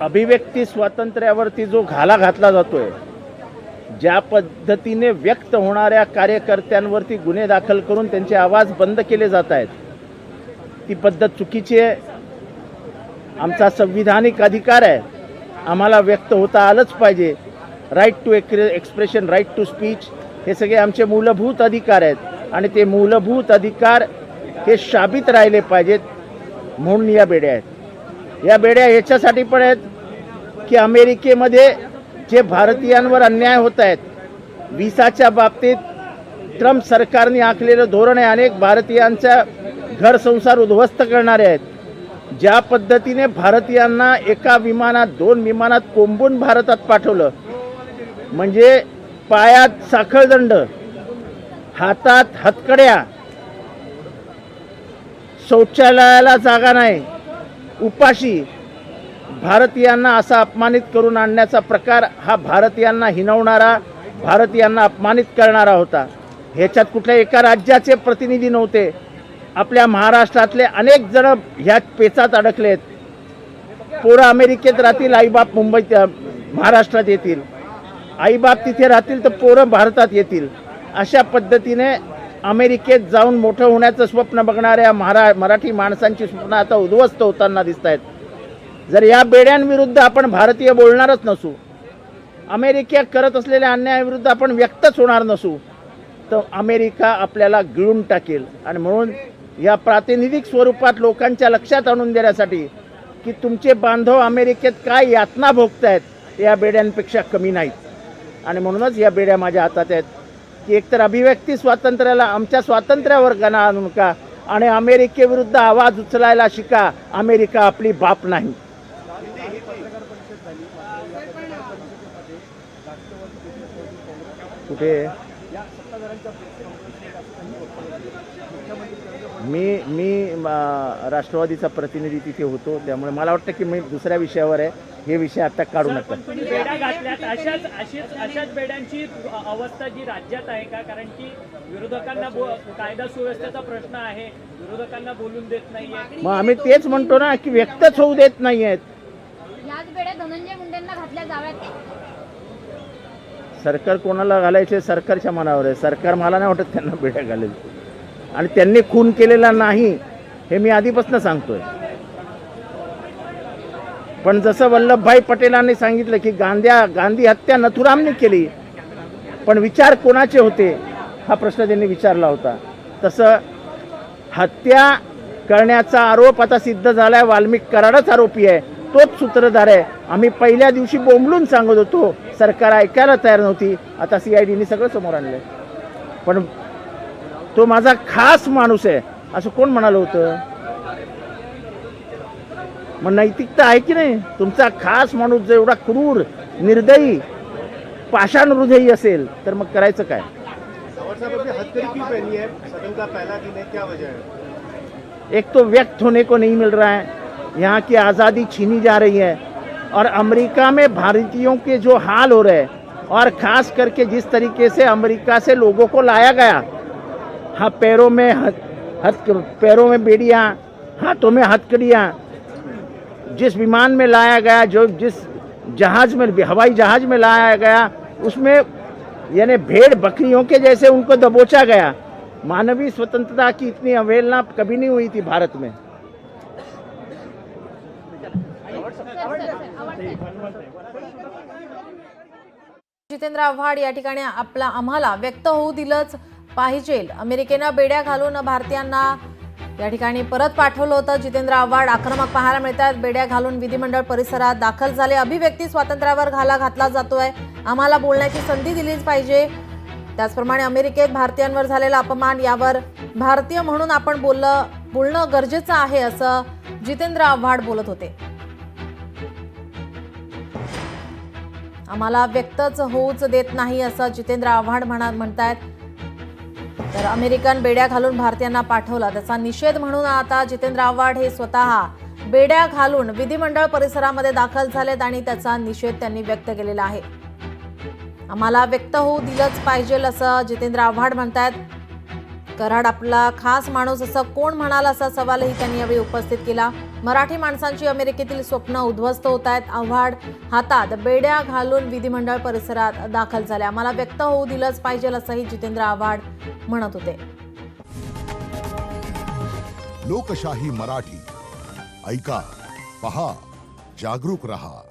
अभिव्यक्ती स्वातंत्र्यावरती जो घाला घातला जातोय, ज्या पद्धतीने व्यक्त होणाऱ्या कार्यकर्त्यांवरती गुन्हे दाखल करून त्यांचे आवाज बंद केले जात आहेत, ती पद्धत चुकीची आहे. आमचा संविधानिक अधिकार आहे, आम्हाला व्यक्त होता आलंच पाहिजे. Right to expression, right to speech, हे सगळे आमचे मूलभूत अधिकार आहेत आणि ते मूलभूत अधिकार हे शाबित राहिले पाहिजेत. म्हणून या बेड्या आहेत. या बेड्या याच्यासाठी पण आहेत की अमेरिकेमध्ये जे भारतीयांवर अन्याय होत आहेत, व्हिसाच्या बाबतीत ट्रम्प सरकारने आखलेलं धोरण आहे, अनेक भारतीयांचा घर संसार उद्ध्वस्त करणारे आहेत. ज्या पद्धतीने भारतीयांना एका विमानात 2 विमानात कोंबून भारतात पाठवलं, म्हणजे पायात साखळदंड, हातात हतकड्या, शौचालयाला जागा नाही, उपाशी भारतीयांना असा अपमानित करून आणण्याचा प्रकार हा भारतीयांना हिणवणारा, भारतीयांना अपमानित करणारा होता. ह्याच्यात कुठल्या एका राज्याचे प्रतिनिधी नव्हते. आपल्या महाराष्ट्रातले अनेक जण ह्या पेचात अडकलेत. पोरं अमेरिकेत राहतील, आईबाप मुंबईत महाराष्ट्रात येतील, आईबाप तिथे राहतील तर पोरं भारतात येतील. अशा पद्धतीने अमेरिकेत जाऊन मोठं होण्याचं स्वप्न बघणाऱ्या मराठी माणसांची स्वप्न आता उद्ध्वस्त होताना दिसत आहेत. जर या बेड्यांविरुद्ध आपण भारतीय बोलणारच नसू, अमेरिका करत असलेल्या अन्यायाविरुद्ध आपण व्यक्तच होणार नसू, तर अमेरिका आपल्याला गिळून टाकेल. आणि म्हणून या प्रातिनिधिक स्वरूपात लोकांच्या लक्षात आणून देण्यासाठी की तुमचे बांधव अमेरिकेत काय यातना भोगतायत, ते या बेड्यांपेक्षा कमी नाहीत. आणि म्हणूनच या बेड्या माझ्या हातात आहेत की एकतर अभिव्यक्ती स्वातंत्र्याला, आमच्या स्वातंत्र्यावर गणा आणू नका आणि अमेरिकेविरुद्ध आवाज उचलायला शिका. अमेरिका आपली बाप नाही. कुठे मी राष्ट्रवादीचा प्रतिनिधी तिथे होतो, त्यामुळे मला वाटतं की मी दुसऱ्या विषयावर आहे. हे विषय आता काढू नका. बेड्या घातल्यात, अशाच बेड्यांची अवस्था जी राज्यात आहे का? कारण की विरोधकांना कायदा सुव्यवस्थेचा प्रश्न आहे, विरोधकांना बोलून देत नाहीये. मग आम्ही तेच म्हणतो ना की व्यक्तच होऊ देत नाहीयेत. याच बेड्या धनंजय मुंडेंना घातल्या जाव्यात. सरकार कोणाला घालायचे सरकारच्या मनावर आहे. सरकार मला नाही वाटत त्यांना बेड्या घालेल. आणि त्यांनी खून केलेला नाही हे मी आधीपासून सांगतोय. पण जसं वल्लभभाई पटेलांनी सांगितलं की गांधी हत्या नथुरामने केली, पण विचार कोणाचे होते हा प्रश्न त्यांनी विचारला होता. तसं हत्या करण्याचा आरोप आता सिद्ध झालाय. वाल्मिक कराडच आरोपी आहे, तोच सूत्रधार आहे. आम्ही पहिल्या दिवशी बोंबलून सांगत होतो, सरकार ऐकायला तयार नव्हती. आता CIDने सगळं समोर आणलंय. पण तो माझा खास माणूस आहे असं कोण म्हणालं होतं? मग नैतिकता आहे की नाही? तुमचा खास माणूस जर एवढा क्रूर, निर्दयी, पाषाण हृदयी असेल तर मग करायचं काय? एक तो व्यक्त होने को नहीं मिल रहा है, यहाँ की आज़ादी छीनी जा रही है, और अमेरिका में भारतीयों के जो हाल हो रहे हैं, और ख़ास करके जिस तरीके से अमेरिका से लोगों को लाया गया, हाँ, पैरों में बेड़ियाँ, हाथों में हथकड़ियाँ, जिस विमान में लाया गया, जो जिस जहाज में, हवाई जहाज में लाया गया, उसमें यानी भेड़ बकरियों के जैसे उनको दबोचा गया. मानवीय स्वतंत्रता की इतनी अवहेलना कभी नहीं हुई थी भारत में. जितेंद्र आव्हाड या ठिकाणी आम्हाला व्यक्त होऊ दिलंच पाहिजे. अमेरिकेनं बेड्या घालून भारतीयांना या ठिकाणी परत पाठवलं होतं. जितेंद्र आव्हाड आक्रमक पाहायला मिळतात. बेड्या घालून विधिमंडळ परिसरात दाखल झाले. अभिव्यक्ती स्वातंत्र्यावर घाला घातला जातोय, आम्हाला बोलण्याची संधी दिलीच पाहिजे. त्याचप्रमाणे अमेरिकेत भारतीयांवर झालेला अपमान, यावर भारतीय म्हणून आपण बोलणं गरजेचं आहे असं जितेंद्र आव्हाड बोलत होते. आम्हाला व्यक्तच होऊच देत नाही असं जितेंद्र आव्हाड म्हणतायत. तर अमेरिकन बेड्या घालून भारतीयांना पाठवला, त्याचा निषेध म्हणून आता जितेंद्र आव्हाड हे स्वतः बेड्या घालून विधिमंडळ परिसरामध्ये दाखल झालेत आणि त्याचा निषेध त्यांनी व्यक्त केलेला आहे. आम्हाला व्यक्त होऊ दिलंच पाहिजे असं जितेंद्र आव्हाड म्हणतात. कराड आपला खास माणूस असं कोण म्हणाल असा सवालही त्यांनी यावेळी उपस्थित केला. मराठी माणसांची अमेरिकेतील स्वप्न उद्ध्वस्त होत आहेत. आव्हाड हातात बेड्या घालून विधिमंडळ परिसरात दाखल झाले. आम्हाला व्यक्त होऊ दिलंच पाहिजे असंही जितेंद्र आव्हाड म्हणत होते. लोकशाही मराठी ऐका, पहा, जागरूक रहा.